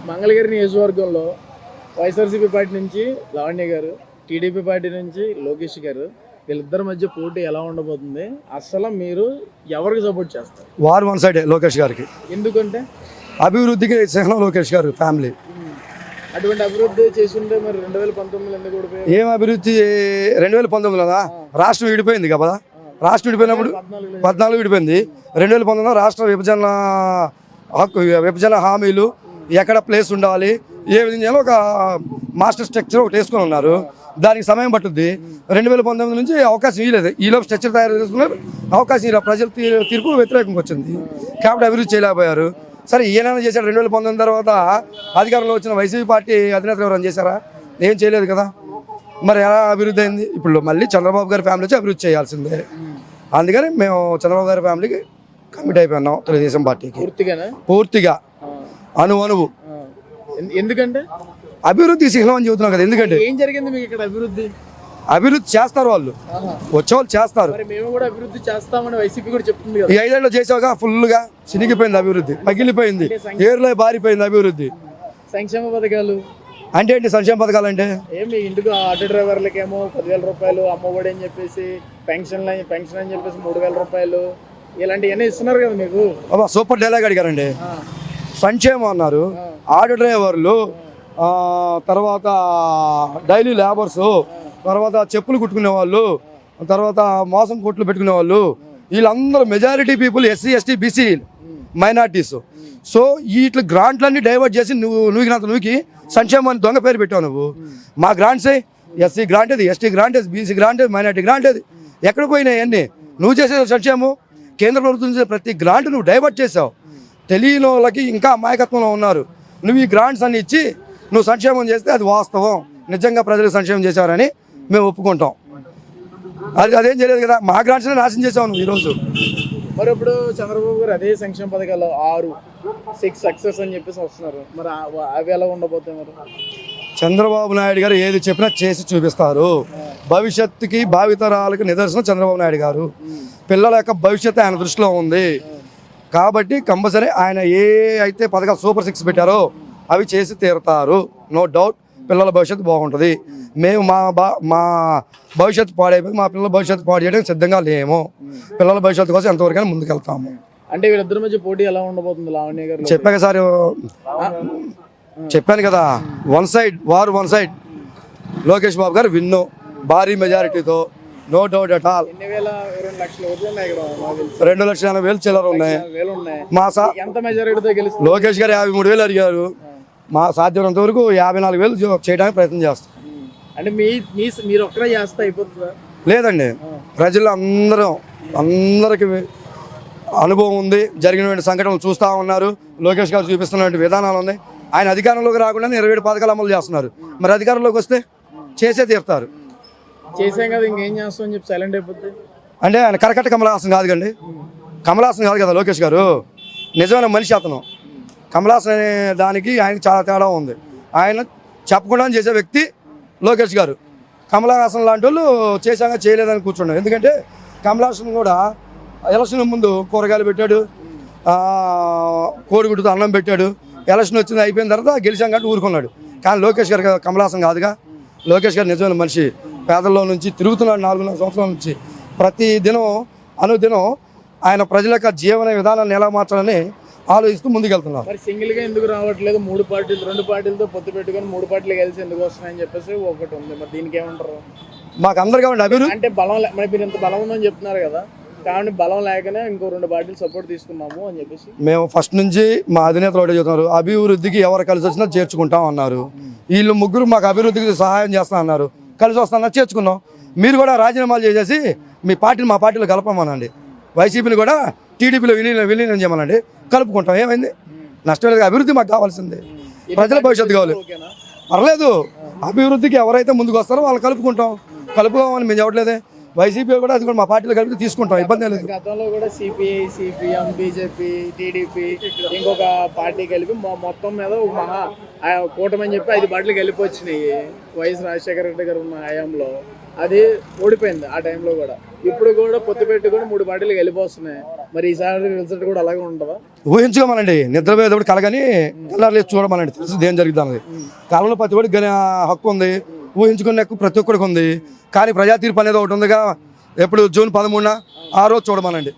మంగళగిరి నియోజకవర్గంలో వైఎస్ఆర్సీపీ పార్టీ నుంచి లావణ్య గారు, టీడీపీ పార్టీ నుంచి లోకేష్ గారు, వీళ్ళిద్దరి మధ్య పోటీ ఎలా ఉండబోతుంది? అసలు మీరు ఎవరికి సపోర్ట్ చేస్తారు? వారు వన్ సైడే లోకేష్ గారికి. ఎందుకంటే అభివృద్ధికి చిహ్నం లోకేష్ గారు ఫ్యామిలీ. అటువంటి అభివృద్ధి చేస్తుంటే మరి 2019 ఎందుకు ఓడిపోయారు? ఏం అభివృద్ధి? 2019 రాష్ట్రం విడిపోయింది కదా. రాష్ట్రం విడిపోయినప్పుడు 14 విడిపోయింది. 2019 రాష్ట్ర విభజన హామీలు ఎక్కడ ప్లేస్ ఉండాలి, ఏ విధంగా ఒక మాస్టర్ స్ట్రక్చర్ ఒకటి వేసుకొని ఉన్నారు. దానికి సమయం పట్టుద్ది. 2019 నుంచి అవకాశం ఇవ్వలేదు. ఈలోపు స్ట్రక్చర్ తయారు చేసుకున్నారు. అవకాశం ఇలా ప్రజల తీర్పు వ్యతిరేకంగా వచ్చింది కాబట్టి అభివృద్ధి చేయలేకపోయారు. సరే, ఈయన చేశాడు. 2019 తర్వాత అధికారంలో వచ్చిన వైసీపీ పార్టీ అధినేతలు ఎవరైనా చేశారా? ఏం చేయలేదు కదా. మరి ఎలా అభివృద్ధి అయింది? ఇప్పుడు మళ్ళీ చంద్రబాబు గారి ఫ్యామిలీ వచ్చి అభివృద్ధి చేయాల్సిందే. అందుకని మేము చంద్రబాబు గారి ఫ్యామిలీకి కమిట్ అయిపోయినాం, తెలుగుదేశం పార్టీకి పూర్తిగా అనువు. ఎందుకంటే అభివృద్ధి చిహ్నం అని చెబుతున్నాం కదా. ఎందుకంటే ఏం జరిగింది మీకు ఇక్కడ? అభివృద్ధి చేస్తారు, వాళ్ళు వచ్చేవాళ్ళు చేస్తారు. మేము కూడా అభివృద్ధి చేస్తామని వైసీపీ కూడా చెప్తుంది. ఈ 5 ఏళ్ళు చేసావుగా ఫుల్గా చినిగిపోయింది అభివృద్ధి, పగిలిపోయింది, ఏరులో బారిపోయింది అభివృద్ధి. సంక్షేమ పథకాలు అంటే ఏంటి? సంక్షేమ పథకాలు అంటే ఏమి? ఇంటికి ఆటో డ్రైవర్లకేమో 10,000 రూపాయలు, అమ్మఒడి అని చెప్పేసి పెన్షన్ అని చెప్పేసి 3,000 రూపాయలు, ఇలాంటివన్నీ ఇస్తున్నారు కదా మీకు. సూపర్ డైలాగ్ అడిగారండి. సంక్షేమం అన్నారు, ఆటో డ్రైవర్లు, తర్వాత డైలీ లేబర్స్, తర్వాత చెప్పులు కుట్టుకునే వాళ్ళు, తర్వాత మోసం కొట్లు పెట్టుకునే వాళ్ళు, వీళ్ళందరూ majority people SC ST BC minorities. So వీటి గ్రాంట్లన్నీ డైవర్ట్ చేసి నువ్వుకి సంక్షేమాన్ని దొంగ పేరు పెట్టావు నువ్వు. మా గ్రాంట్సే ఎస్సీ గ్రాంట్ అది, ఎస్టీ గ్రాంట్ అది, బీసీ గ్రాంట్ అది, మైనార్టీ గ్రాంట్ అది. ఎక్కడ పోయినాయి అన్నీ? నువ్వు చేసే సంక్షేమం కేంద్ర ప్రభుత్వం చేసే ప్రతి గ్రాంట్ నువ్వు డైవర్ట్ చేసావు. తెలియని వాళ్ళకి ఇంకా అమాయకత్వంలో ఉన్నారు. నువ్వు ఈ గ్రాంట్స్ అన్ని ఇచ్చి నువ్వు సంక్షేమం చేస్తే అది వాస్తవం, నిజంగా ప్రజలకు సంక్షేమం చేశారని మేము ఒప్పుకుంటాం. అదేం చేయలేదు కదా. మా గ్రాంట్స్ని నాశనం చేసావు నువ్వు ఈరోజు. మరి ఇప్పుడు చంద్రబాబు గారు అదే సంక్షేమ పథకాలు 6 సక్సెస్ అని చెప్పేసి వస్తున్నారు. మరి అవి ఎలా ఉండబోతాయి? మరి చంద్రబాబు నాయుడు గారు ఏది చెప్పినా చేసి చూపిస్తారు. భవిష్యత్తుకి భావితరాలకు నిదర్శనం చంద్రబాబు నాయుడు గారు. పిల్లల యొక్క భవిష్యత్తు ఆయన దృష్టిలో ఉంది కాబట్టి కంపల్సరీ ఆయన ఏ అయితే పథకాలు సూపర్ 6 పెట్టారో అవి చేసి తీరుతారు. నో డౌట్ పిల్లల భవిష్యత్తు బాగుంటుంది. మేము మా భవిష్యత్తు పాడైపోయి మా పిల్లల భవిష్యత్తు పాడు చేయడానికి సిద్ధంగా లేము. పిల్లల భవిష్యత్తు కోసం ఎంతవరకైనా ముందుకెళ్తాము. అంటే వీళ్ళిద్దరి మధ్య పోటీ ఎలా ఉండబోతుంది? లావణ్య గారు చెప్పాను కదా, వారు వన్ సైడ్. లోకేష్ బాబు గారు విన్ను భారీ మెజారిటీతో, నో డౌట్ అట్ ఆల్. 2,80,000 చిల్లర ఉన్నాయి. లోకేష్ గారు 53,000 అడిగారు. మా సాధ్యమైనంత వరకు 54,000 చేయడానికి ప్రయత్నం చేస్తాం. అంటే మీరు ఒక్కరే చేస్తే అయిపోతుందా? లేదండి, ప్రజలు అందరికి అనుభవం ఉంది. జరిగినటువంటి సంఘటనలు చూస్తూ ఉన్నారు. లోకేష్ గారు చూపిస్తున్నటువంటి విధానాలు ఉన్నాయి. ఆయన అధికారంలోకి రాకుండా 27 పథకాలు అమలు చేస్తున్నారు. మరి అధికారంలోకి వస్తే చేసే తీరుతారు. చేసాం కదా, ఇంకేం చేస్తామని చెప్పి సైలెంట్ అయిపోతుంది. అంటే ఆయన కరకట్ట కమలాసన్ కాదు కండి. కమలాసన్ కాదు కదా లోకేష్ గారు. నిజమైన మనిషి అతను. కమలాసన్ అనే దానికి ఆయనకి చాలా తేడా ఉంది. ఆయన చెప్పకుండా చేసే వ్యక్తి లోకేష్ గారు. కమలాసన్ లాంటి వాళ్ళు చేశాక చేయలేదని కూర్చున్నాడు. ఎందుకంటే కమలాసన్ కూడా ఎలక్షన్ ముందు కూరగాయలు పెట్టాడు, కోడిగుడ్డుతో అన్నం పెట్టాడు. ఎలక్షన్ వచ్చింది, అయిపోయిన తర్వాత గెలిచాం కాబట్టి ఊరుకున్నాడు. కానీ లోకేష్ గారు కమలాసన్ కాదుగా. లోకేష్ గారు నిజమైన మనిషి. పేదల్లో నుంచి తిరుగుతున్నాడు 4.5 సంవత్సరాల నుంచి. ప్రతి దినం అనుదినం ఆయన ప్రజల యొక్క జీవన విధానాన్ని ఎలా మార్చాలని ఆలోచిస్తూ ముందుకెళ్తున్నారు. మరి సింగిల్ గా ఎందుకు రావట్లేదు? 2 పార్టీలతో పొత్తు పెట్టుకొని 3 పార్టీలు కలిసి ఎందుకు వస్తున్నాయని చెప్పేసి ఒకటి ఉంది. మరి దీనికి ఏమంటారు? మాకు అందరు కావండి అభివృద్ధి అంటే బలం. మరి మీరు ఇంత బలం ఉందని చెప్తున్నారు కదా, కాబట్టి బలం లేకనే ఇంకో 2 పార్టీలు సపోర్ట్ తీసుకున్నాము అని చెప్పేసి మేము ఫస్ట్ నుంచి మా అధినేతలు ఒకటే చెప్తున్నారు. అభివృద్ధికి ఎవరు కలిసి వచ్చినా చేర్చుకుంటాం అన్నారు. వీళ్ళు ముగ్గురు మాకు అభివృద్ధికి సహాయం చేస్తా అన్నారు. కలిసి వస్తానన్నా చేర్చుకున్నాం. మీరు కూడా రాజీనామాలు చేసేసి మీ పార్టీని మా పార్టీలో కలపమనండి. వైసీపీని కూడా టీడీపీలో విలీనం చేయమనండి, కలుపుకుంటాం. ఏమైంది? నష్టం లేదు. అభివృద్ధి మాకు కావాల్సిందే. ప్రజల భవిష్యత్తు కావాలి. పర్లేదు, అభివృద్ధికి ఎవరైతే ముందుకు వస్తారో వాళ్ళు కలుపుకుంటాం. కలుపుకోమని మేము చెప్పట్లేదే. వైసీపీ కూడా అది కూడా మా పార్టీలో కలిపి తీసుకుంటాం, ఇబ్బంది లేదు. గతంలో కూడా సిపిఐ, సిపిఎం, బీజేపీ, టీడీపీ ఇంకొక పార్టీ కలిపి మొత్తం మీద ఒక కూటమి అని చెప్పి 5 పార్టీలు కలిపి వచ్చినాయి. వైఎస్ రాజశేఖర రెడ్డి గారు ఉన్న హయాంలో అది ఓడిపోయింది ఆ టైంలో కూడా. ఇప్పుడు కూడా పొత్తు పెట్టి కూడా 3 పార్టీలు కలిపి వస్తున్నాయి. మరి ఈసారి రిజల్ట్ కూడా అలాగే ఉంటుందా? ఊహించుకోమనండి, నిద్రపోయేటప్పుడు కలగని తెల్లారు చూడమనండి, తెలుసు ఏం జరుగుతుంది. కాలంలో ప్రతి ఒక్కరికి హక్కు ఉంది, ఊహించుకునే హక్కు ప్రతి ఒక్కరికి ఉంది. కానీ ప్రజా తీర్పు అనేది ఒకటి ఉందిగా, ఎప్పుడు జూన్ 13న ఆ రోజు చూడమనండి.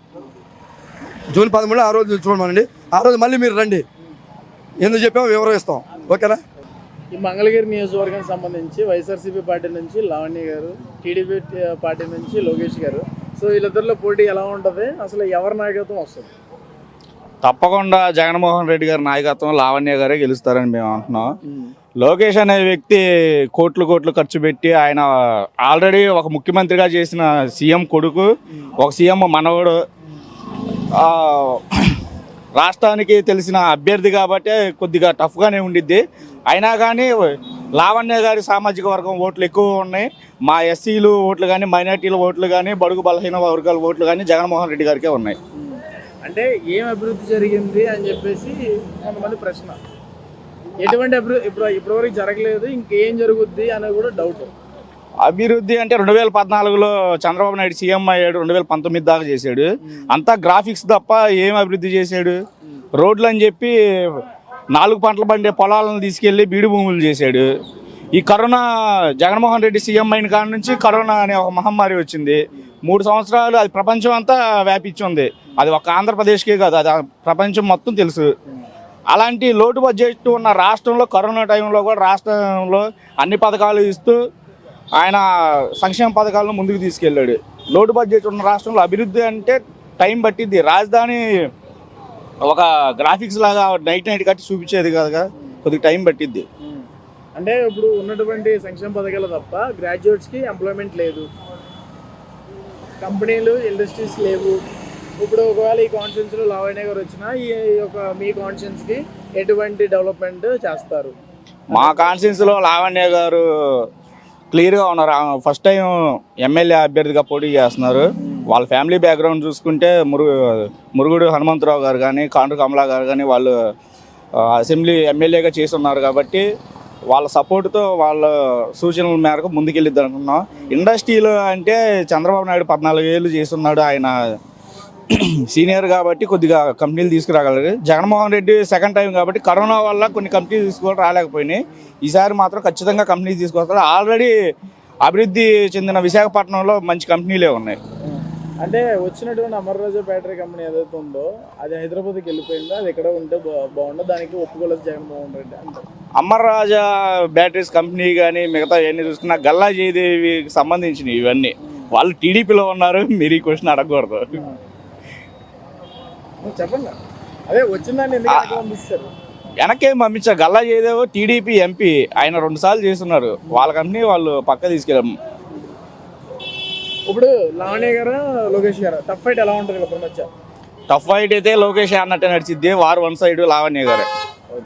జూన్ 13న ఆ రోజు చూడమనండి. ఆ రోజు మళ్ళీ మీరు రండి, ఎందుకు చెప్పామో వివరిస్తాం. ఓకేనా? ఈ మంగళగిరి నియోజకవర్గానికి సంబంధించి వైఎస్ఆర్సీపీ పార్టీ నుంచి లావణ్య గారు, టీడీపీ పార్టీ నుంచి లోకేష్ గారు, సో వీళ్ళిద్దరిలో పోటీ ఎలా ఉంటుంది, అసలు ఎవరి నాయకత్వం వస్తుంది? తప్పకుండా జగన్మోహన్ రెడ్డి గారి నాయకత్వం లావణ్య గారే గెలుస్తారని మేము అంటున్నాం. లోకేష్ అనే వ్యక్తి కోట్లు ఖర్చు పెట్టి ఆయన ఆల్రెడీ ఒక ముఖ్యమంత్రిగా చేసిన సీఎం కొడుకు, ఒక సీఎం మనవడు, రాష్ట్రానికి తెలిసిన అభ్యర్థి కాబట్టి కొద్దిగా టఫ్గానే ఉండిద్ది. అయినా కానీ లావణ్య గారి సామాజిక వర్గం ఓట్లు ఎక్కువ ఉన్నాయి. మా ఎస్సీలు ఓట్లు కానీ, మైనార్టీల ఓట్లు కానీ, బడుగు బలహీన వర్గాల ఓట్లు కానీ జగన్మోహన్ రెడ్డి గారికే ఉన్నాయి. అంటే ఏం అభివృద్ధి జరిగింది అని చెప్పేసి కొంతమంది ప్రశ్న. ఎటువంటి అభివృద్ధి ఇప్పటివరకు జరగలేదు, ఇంకేం జరుగుద్ది అనేది కూడా డౌట్. అభివృద్ధి అంటే 2014లో చంద్రబాబు నాయుడు సీఎం అయ్యాడు, 2019 దాకా చేశాడు. అంతా గ్రాఫిక్స్ తప్ప ఏం అభివృద్ధి చేశాడు? రోడ్లు అని చెప్పి 4 పంటలు పండే పొలాలను తీసుకెళ్లి బీడు భూములు చేశాడు. ఈ కరోనా జగన్మోహన్ రెడ్డి సీఎం అయిన కాడ నుంచి కరోనా అనే ఒక మహమ్మారి వచ్చింది. 3 సంవత్సరాలు అది ప్రపంచం అంతా వ్యాపించి ఉంది. అది ఒక ఆంధ్రప్రదేశ్కే కాదు, అది ప్రపంచం మొత్తం తెలుసు. అలాంటి లోటు బడ్జెట్ ఉన్న రాష్ట్రంలో కరోనా టైంలో కూడా రాష్ట్రంలో అన్ని పథకాలు ఇస్తూ ఆయన సంక్షేమ పథకాలను ముందుకు తీసుకెళ్ళాడు. లోటు బడ్జెట్ ఉన్న రాష్ట్రంలో అభివృద్ధి అంటే టైం పట్టిద్ది. రాజధాని ఒక గ్రాఫిక్స్ లాగా నైట్ కట్టి చూపించేది కదా, కొద్దిగా టైం పట్టిద్ది. అంటే ఇప్పుడు ఉన్నటువంటి సంక్షేమ పథకాలు తప్ప గ్రాడ్యుయేట్స్కి ఎంప్లాయ్మెంట్ లేదు, కంపెనీలు, ఇండస్ట్రీస్ లేవు. ఇప్పుడు ఒకవేళ ఈ కాన్స్టిట్యూన్సీలో లావణ్య గారు వచ్చినా ఈ యొక్క మీ కాన్స్టిట్యూన్సీకి ఎటువంటి డెవలప్మెంట్ చేస్తారు? మా కాన్స్టిట్యూన్సీలో లావణ్య గారు క్లియర్గా ఉన్నారు. ఫస్ట్ టైం ఎమ్మెల్యే అభ్యర్థిగా పోటీ చేస్తున్నారు. వాళ్ళ ఫ్యామిలీ బ్యాక్గ్రౌండ్ చూసుకుంటే మురుగుడు హనుమంతరావు గారు కానీ, కాండ్రు కమలా గారు కానీ వాళ్ళు అసెంబ్లీ ఎమ్మెల్యేగా చేసి ఉన్నారు. కాబట్టి వాళ్ళ సపోర్టుతో వాళ్ళ సూచనల మేరకు ముందుకెళ్ళిద్ది అనుకున్నాం. ఇండస్ట్రీలో అంటే చంద్రబాబు నాయుడు 14 ఏళ్ళు చేస్తున్నాడు, ఆయన సీనియర్ కాబట్టి కొద్దిగా కంపెనీలు తీసుకురాగలరు. జగన్మోహన్ రెడ్డి సెకండ్ టైం కాబట్టి కరోనా వల్ల కొన్ని కంపెనీలు తీసుకొని రాలేకపోయినాయి. ఈసారి మాత్రం ఖచ్చితంగా కంపెనీలు తీసుకొస్తారు. ఆల్రెడీ అభివృద్ధి చెందిన విశాఖపట్నంలో మంచి కంపెనీలే ఉన్నాయి. అంటే వచ్చినటువంటి అమర్రాజా బ్యాటరీ కంపెనీ ఏదైతే ఉందో అది హైదరాబాద్కి వెళ్ళిపోయిందో, అది ఎక్కడ ఉంటే బాగుండదు, దానికి ఒప్పుకోలేదు జగన్మోహన్ రెడ్డి అంటే. అమర్రాజా బ్యాటరీస్ కంపెనీ కానీ మిగతా ఇవన్నీ చూసుకున్నా గల్లా జయదేవికి సంబంధించినవి ఇవన్నీ. వాళ్ళు టీడీపీలో ఉన్నారు, మీరు ఈ క్వశ్చన్ అడగకూడదు. చెప్పండి, అదే వచ్చిందని ఎందుకు పంపిస్తారు? వెనకేం పంపించారు. గల్లా జయదేవ్ టీడీపీ ఎంపీ, ఆయన 2 సార్లు చేస్తున్నారు. వాళ్ళ కంపెనీ వాళ్ళు పక్క తీసుకెళ్ళాము. ఇప్పుడు లావణ్య గారు, లోకేష్ గారు టఫ్ ఫైట్ ఎలా ఉంటుంది? టఫ్ ఫైట్ అయితే లోకేష్ అన్నట్టే నడిచిద్ది. వారు 1 సైడ్ లావణ్య గారు.